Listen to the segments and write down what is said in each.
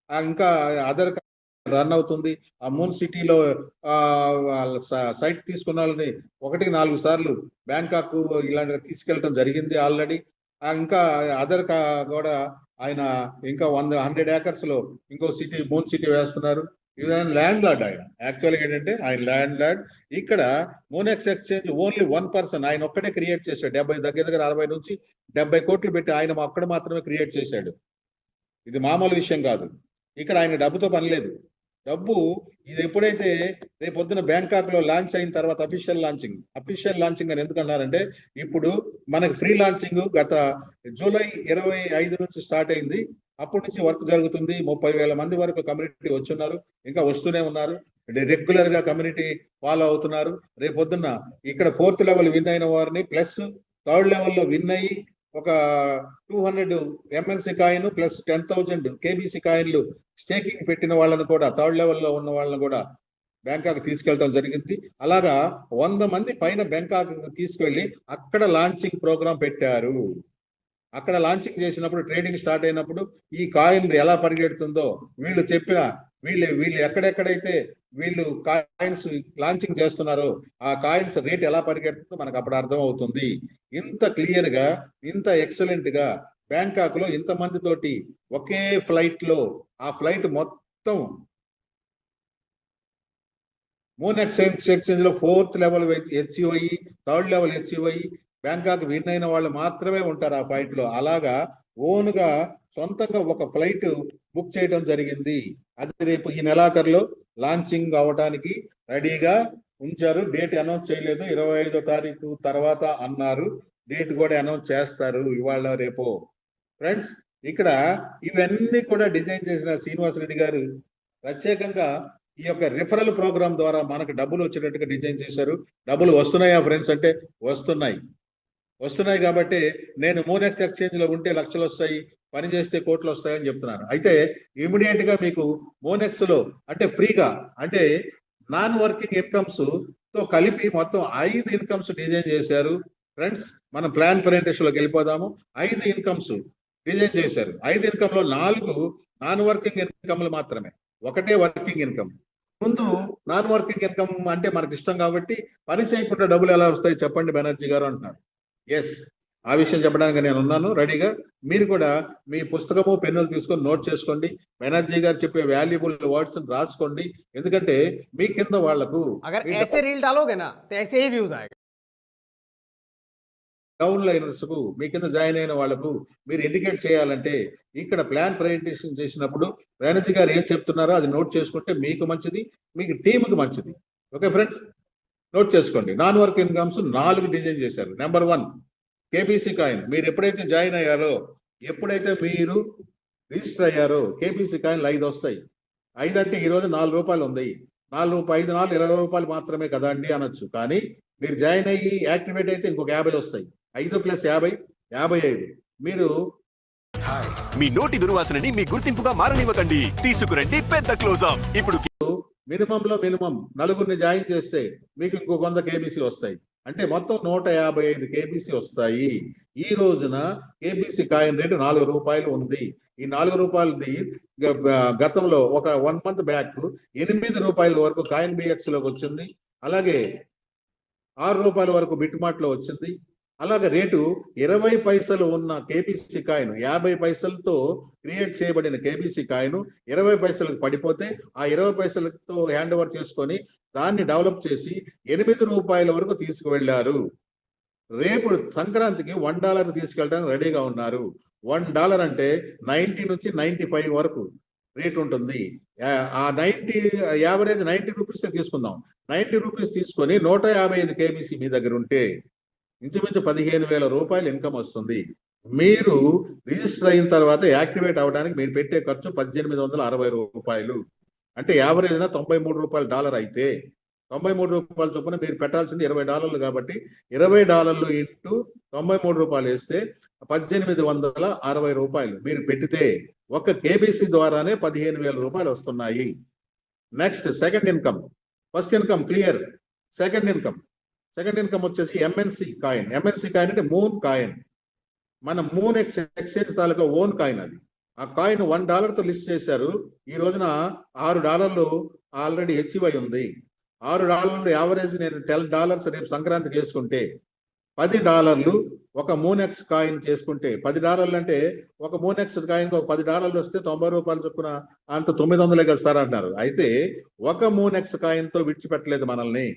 ఇంకా other run అవుతుంది. ఆ మూన్ సిటీలో సైట్ తీసుకున్న వాళ్ళని 1-4 సార్లు బ్యాంకాక్ ఇలాంటి తీసుకెళ్ళటం జరిగింది ఆల్రెడీ. ఇంకా అదర్ కూడా ఆయన ఇంకా 100 ఏకర్స్ లో ఇంకో సిటీ మూన్ సిటీ వేస్తున్నారు. ఇదైనా ల్యాండ్ లార్డ్ ఆయన. యాక్చువల్గా ఏంటంటే ఆయన ల్యాండ్ లార్డ్. ఇక్కడ మోనెక్స్ ఎక్స్చేంజ్ ఓన్లీ 1 పర్సన్ ఆయన ఒక్కడే క్రియేట్ చేశాడు. దగ్గర 60 నుంచి 70 కోట్లు పెట్టి ఆయన ఒక్కడ మాత్రమే క్రియేట్ చేశాడు. ఇది మామూలు విషయం కాదు. ఇక్కడ ఆయన డబ్బుతో పని లేదు. డబ్బు ఇది ఎప్పుడైతే రేపొద్దున బ్యాంకాక్ లో లాంచ్ అయిన తర్వాత అఫీషియల్ లాంచింగ్ అని ఎందుకు అన్నారంటే, ఇప్పుడు మనకి ఫ్రీ లాంచింగ్ గత జూలై 25 నుంచి స్టార్ట్ అయింది. అప్పటి నుంచి వర్క్ జరుగుతుంది. 30,000 మంది వరకు కమ్యూనిటీ వచ్చున్నారు, ఇంకా వస్తూనే ఉన్నారు. రెగ్యులర్ గా కమ్యూనిటీ ఫాలో అవుతున్నారు. రేపొద్దున ఇక్కడ 4th లెవెల్ విన్ అయిన వారిని ప్లస్ 3rd లెవెల్లో విన్ అయ్యి ఒక 200 ఎంఎన్సి కాయిన్ ప్లస్ 10,000 కేబీసీ కాయిన్లు స్టేకింగ్ పెట్టిన వాళ్ళని కూడా 3rd లెవెల్లో ఉన్న వాళ్ళని కూడా బ్యాంకాక్ తీసుకెళ్ళడం జరిగింది. అలాగా 100 మంది పైన బ్యాంకాక్ తీసుకెళ్లి అక్కడ లాంచింగ్ ప్రోగ్రాం పెట్టారు. అక్కడ లాంచింగ్ చేసినప్పుడు ట్రేడింగ్ స్టార్ట్ అయినప్పుడు ఈ కాయిన్ ఎలా పరిగెడుతుందో వీళ్ళు చెప్పిన వీళ్ళు ఎక్కడెక్కడైతే వీళ్ళు కాయిన్స్ లాంచింగ్ చేస్తున్నారో ఆ కాయిన్స్ రేట్ ఎలా పరిగెడుతుందో మనకు అప్పుడు అర్థం అవుతుంది. ఇంత క్లియర్ గా, ఇంత ఎక్సలెంట్ గా బ్యాంకాక్ లో ఇంతమంది తోటి ఒకే ఫ్లైట్ లో ఆ ఫ్లైట్ మొత్తం మూన్ ఎక్స్చేంజ్ లో 4th లెవెల్ అచీవ్ అయ్యి 3rd లెవెల్ అచీవ్ అయ్యి బ్యాంకాక్ విన్ అయిన వాళ్ళు మాత్రమే ఉంటారు ఆ ఫ్లైట్ లో. అలాగా ఓన్ గా సొంతంగా ఒక ఫ్లైట్ బుక్ చేయడం జరిగింది. అది రేపు ఈ నెలాఖరులో లాంచింగ్ అవడానికి రెడీగా ఉంచారు. డేట్ అనౌన్స్ చేయలేదు. 25వ తారీఖు తర్వాత అన్నారు. డేట్ కూడా అనౌన్స్ చేస్తారు ఇవాళ రేపు. ఫ్రెండ్స్, ఇక్కడ ఇవన్నీ కూడా డిజైన్ చేసిన శ్రీనివాసరెడ్డి గారు ప్రత్యేకంగా ఈ యొక్క రిఫరల్ ప్రోగ్రామ్ ద్వారా మనకు డబ్బులు వచ్చేటట్టుగా డిజైన్ చేశారు. డబ్బులు వస్తున్నాయా ఫ్రెండ్స్ అంటే వస్తున్నాయి కాబట్టి నేను మోనెక్స్ ఎక్స్చేంజ్ లో ఉంటే లక్షలు వస్తాయి, పని చేస్తే కోట్లు వస్తాయని చెప్తున్నాను. అయితే ఇమీడియట్ గా మీకు మోనెక్స్ లో అంటే ఫ్రీగా, అంటే నాన్ వర్కింగ్ ఇన్కమ్స్ తో కలిపి మొత్తం 5 ఇన్కమ్స్ డిజైన్ చేశారు. ఫ్రెండ్స్, మనం ప్లాన్ ప్రెజెంటేషన్ లోకి వెళ్ళిపోదాము. 5 ఇన్కమ్స్ డిజైన్ చేశారు. 5 ఇన్కమ్ లో 4 నాన్ వర్కింగ్ ఇన్కమ్లు మాత్రమే, ఒకటే వర్కింగ్ ఇన్కమ్. ముందు నాన్ వర్కింగ్ ఇన్కమ్ అంటే మనకి ఇష్టం కాబట్టి పని చేయకుండా డబ్బులు ఎలా వస్తాయి చెప్పండి బెనర్జీ గారు అంటున్నారు. ఎస్, ఆ విషయం చెప్పడానికి నేను ఉన్నాను రెడీగా. మీరు కూడా మీ పుస్తకము పెన్నులు తీసుకొని నోట్ చేసుకోండి. బెనర్జీ గారు చెప్పే వాల్యుబుల్ వర్డ్స్ రాసుకోండి. ఎందుకంటే మీ కింద వాళ్లకు డౌన్ లైనర్స్ కు, మీ కింద జాయిన్ అయిన వాళ్లకు మీరు ఇండికేట్ చేయాలంటే ఇక్కడ ప్లాన్ ప్రజెంటేషన్ చేసినప్పుడు బెనర్జీ గారు ఏం చెప్తున్నారో అది నోట్ చేసుకుంటే మీకు మంచిది, మీకు టీంకి మంచిది. ఓకే ఫ్రెండ్స్, నోట్ చేసుకోండి. నాన్ వర్క్ ఇన్కమ్స్ 4 డిజైన్ చేశారు. Number 1 KBC coin. మీరు ఎప్పుడైతే జాయిన్ అయ్యారో, ఎప్పుడైతే మీరు రిజిస్టర్ అయ్యారో కేబీసీ కాయిన్లు 5 వస్తాయి. 5 అంటే ఈ రోజు 4 రూపాయలు ఉంది. 5 4 20 రూపాయలు మాత్రమే కదా అండి అనొచ్చు. కానీ మీరు జాయిన్ అయ్యి యాక్టివేట్ అయితే ఇంకొక 50 వస్తాయి. 5 + 50 55. మీరు మీ నోటి దుర్వాసనని మీ గుర్తింపుగా మారనివ్వకండి. తీసుకురండి పెద్ద క్లోజప్. ఇప్పుడు మినిమం 4 జాయిన్ చేస్తే మీకు ఇంకో 100 కేబీసీ వస్తాయి. అంటే మొత్తం 155 కేబీసీ వస్తాయి. ఈ రోజున కేబీసీ కాయిన్ రేటు 4 రూపాయలు ఉంది. ఈ 4 రూపాయలది గతంలో ఒక 1 మంత్ బ్యాక్ 8 రూపాయల వరకు కాయిన్ బిఎక్స్ లోకి వచ్చింది. అలాగే 6 రూపాయల వరకు బిట్మార్ట్ లో వచ్చింది. అలాగే రేటు 20 పైసలు ఉన్న కేబీసీ కాయిన్, 50 పైసలతో క్రియేట్ చేయబడిన కేబీసీ కాయిన్ 20 పైసలకు పడిపోతే ఆ 20 పైసలతో హ్యాండ్ ఓవర్ చేసుకొని దాన్ని డెవలప్ చేసి 8 రూపాయల వరకు తీసుకువెళ్లారు. రేపు సంక్రాంతికి $1 తీసుకెళ్ళడానికి రెడీగా ఉన్నారు. $1 అంటే 90 నుంచి 95 వరకు రేట్ ఉంటుంది. ఆ 90 యావరేజ్ 90 రూపీస్ తీసుకుందాం. 90 రూపీస్ తీసుకొని 155 కేబీసీ మీ దగ్గర ఉంటే ఇంచుమించు 15,000 రూపాయలు ఇన్కమ్ వస్తుంది. మీరు రిజిస్టర్ అయిన తర్వాత యాక్టివేట్ అవడానికి మీరు పెట్టే ఖర్చు 1,860 రూపాయలు. అంటే యావరేజ్ $93 డాలర్ అయితే 93 రూపాయల చొప్పున మీరు పెట్టాల్సింది $20 కాబట్టి $20 ఇంటూ 93 రూపాయలు వేస్తే 1,860 రూపాయలు మీరు పెట్టితే ఒక కేబీసీ ద్వారానే 15,000 రూపాయలు వస్తున్నాయి. Next second income. First income clear. Second income వచ్చేసి ఎంఎన్సి కాయిన్. ఎంఎన్సి కాయిన్ అంటే మూన్ కాయిన్. మన మూన్ ఎక్స్చేంజ్ తాలూకా ఓన్ కాయిన్. అది ఆ కాయిన్ $1 లిస్ట్ చేశారు. ఈ రోజున $6 ఆల్రెడీ అచీవ్ అయి ఉంది. $6 యావరేజ్ నేను $10 రేపు సంక్రాంతికి వేసుకుంటే $10 ఒక మూనెక్స్ కాయిన్ చేసుకుంటే $10 అంటే ఒక మూనెక్స్ కాయిన్ ఒక $10 వస్తే ₹90 చొప్పున అంత 900 కదా సార్ అన్నారు. అయితే ఒక మూనెక్స్ కాయిన్ తో విడిచిపెట్టలేదు మనల్ని.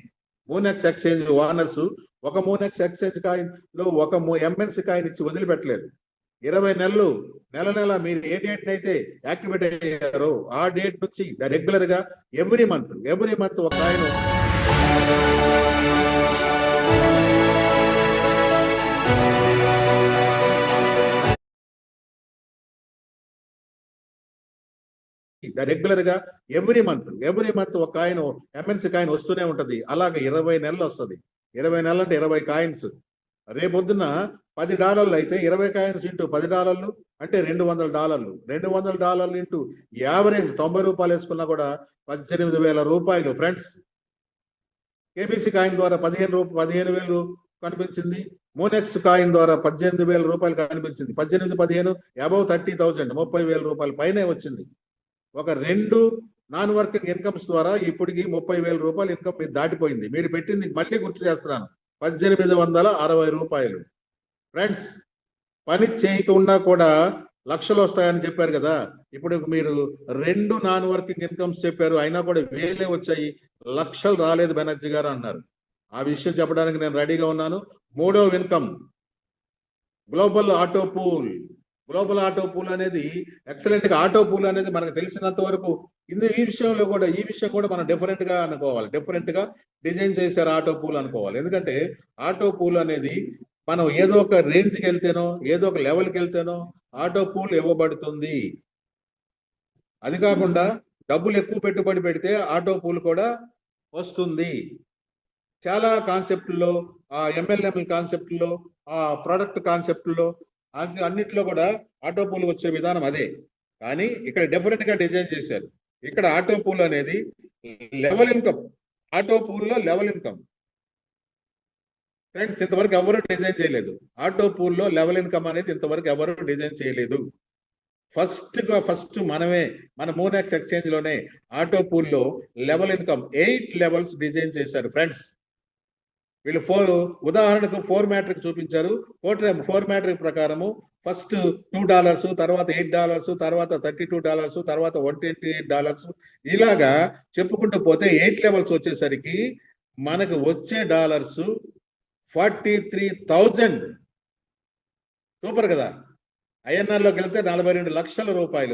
మూనెక్స్ ఎక్స్చేంజ్ ఓనర్స్ ఒక మూనెక్స్ ఎక్స్చేంజ్ కాయిన్ లో ఒక ఎంఎన్సీ కాయిన్ ఇచ్చి వదిలిపెట్టలేదు. 20 నెలలు నెల మీరు ఏ డేట్ అయితే యాక్టివేట్ అయ్యారో ఆ డేట్ నుంచి రెగ్యులర్ గా ఎవ్రీ మంత్ ఒక కాయిన్ రెగ్యులర్ గా ఎవ్రీ మంత్ ఒక కాయిన్ ఎంఎన్సీ కాయిన్ వస్తూనే ఉంటది. అలాగే 20 నెలలు వస్తుంది. 20 నెలలు అంటే 20 కాయిన్స్. రేపొద్దున $10 అయితే 20 కాయిన్స్ ఇంటూ $10 అంటే $200. $200 ఇంటూ యావరేజ్ ₹90 వేసుకున్నా కూడా ₹18,000 ఫ్రెండ్స్. కేబీసీ కాయిన్ ద్వారా 15,000 కనిపించింది. మోనెక్స్ కాయిన్ ద్వారా ₹18,000 కనిపించింది. 18 అబౌవ్ 30,000 ₹30,000 పైనే వచ్చింది. ఒక 2 నాన్ వర్కింగ్ ఇన్కమ్స్ ద్వారా ఇప్పటికి ₹30,000 ఇన్కమ్ మీరు దాటిపోయింది. మీరు పెట్టింది మళ్ళీ గుర్తు చేస్తున్నాను ₹1860. ఫ్రెండ్స్, పని చేయకుండా కూడా లక్షలు వస్తాయని చెప్పారు కదా. ఇప్పుడు మీరు 2 నాన్ వర్కింగ్ ఇన్కమ్స్ చెప్పారు, అయినా కూడా వేలే వచ్చాయి, లక్షలు రాలేదు బెనర్జీ గారు అన్నారు. ఆ విషయం చెప్పడానికి నేను రెడీగా ఉన్నాను. 3వ income global auto pool. Global auto pool అనేది ఎక్సలెంట్ గా ఆటో పూల్ అనేది మనకు తెలిసినంత వరకు ఈ విషయం కూడా మనం డిఫరెంట్ గా అనుకోవాలి. డిఫరెంట్ గా డిజైన్ చేశారు ఆటో పూల్ అనుకోవాలి. ఎందుకంటే ఆటో పూల్ అనేది మనం ఏదో ఒక రేంజ్కి వెళ్తేనో ఏదో ఒక లెవెల్కి వెళ్తేనో ఆటో పూల్ ఇవ్వబడుతుంది. అది కాకుండా డబ్బులు ఎక్కువ పెట్టుబడి పెడితే ఆటో పూల్ కూడా వస్తుంది. చాలా కాన్సెప్ట్లో MLM కాన్సెప్ట్లో ప్రొడక్ట్ కాన్సెప్ట్లో అన్నిట్లో కూడా ఆటో పూల్ వచ్చే విధానం అదే. కానీ ఇక్కడ డిఫరెంట్ గా డిజైన్ చేశారు. ఇక్కడ ఆటో పూల్ అనేది లెవెల్ ఇన్కమ్. ఆటో పూల్లో లెవెల్ ఇన్కమ్ ఫ్రెండ్స్ ఇంతవరకు ఎవరు డిజైన్ చేయలేదు. ఆటో పూల్లో లెవెల్ ఇన్కమ్ అనేది ఇంతవరకు ఎవరు డిజైన్ చేయలేదు. ఫస్ట్ మన మోనెక్స్ ఎక్స్చేంజ్ లోనే ఆటో పూల్లో లెవెల్ ఇన్కమ్ 8 లెవెల్స్ డిజైన్ చేశారు ఫ్రెండ్స్. వీళ్ళు ఉదాహరణకు 4 మ్యాట్రిక్ చూపించారు. 4 మ్యాట్రిక్ ప్రకారము ఫస్ట్ $2, తర్వాత $8, తర్వాత $32, తర్వాత $128. ఇలాగా చెప్పుకుంటూ పోతే 8 లెవెల్స్ వచ్చేసరికి మనకు వచ్చే డాలర్స్ 43,000. సూపర్ కదా. INR లోకి వెళ్తే ₹42 లక్షల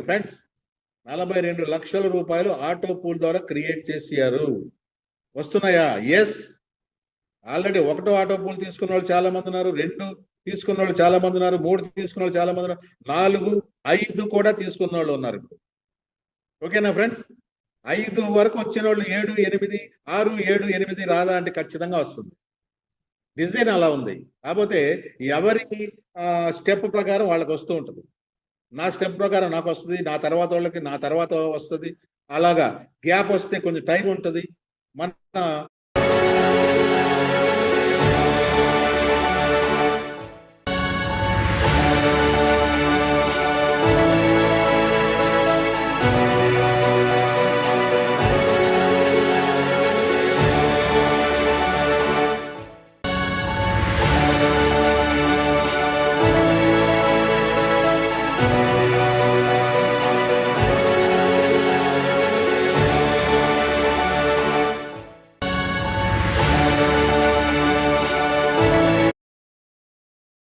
ఫ్రెండ్స్. ₹42 లక్షల ఆటో పూల్ ద్వారా క్రియేట్ చేశారు. వస్తున్నాయా? ఎస్. ఆల్రెడీ 1వ ఆటో పూల్ తీసుకున్న వాళ్ళు చాలా మంది ఉన్నారు, 2 తీసుకున్న వాళ్ళు చాలా మంది ఉన్నారు, 3 తీసుకున్న వాళ్ళు చాలా మంది ఉన్నారు, 4, 5 కూడా తీసుకున్న వాళ్ళు ఉన్నారు. ఓకేనా ఫ్రెండ్స్? 5 వరకు వచ్చిన వాళ్ళు 7, 8, 6, 7, 8 రాదా అంటే ఖచ్చితంగా వస్తుంది. డిజైన్ అలా ఉంది. కాకపోతే ఎవరి స్టెప్ ప్రకారం వాళ్ళకి వస్తూ ఉంటుంది. నా స్టెప్ ప్రకారం నాకు వస్తుంది, నా తర్వాత వాళ్ళకి నా తర్వాత వస్తుంది. అలాగా గ్యాప్ వస్తే కొంచెం టైం ఉంటుంది. మన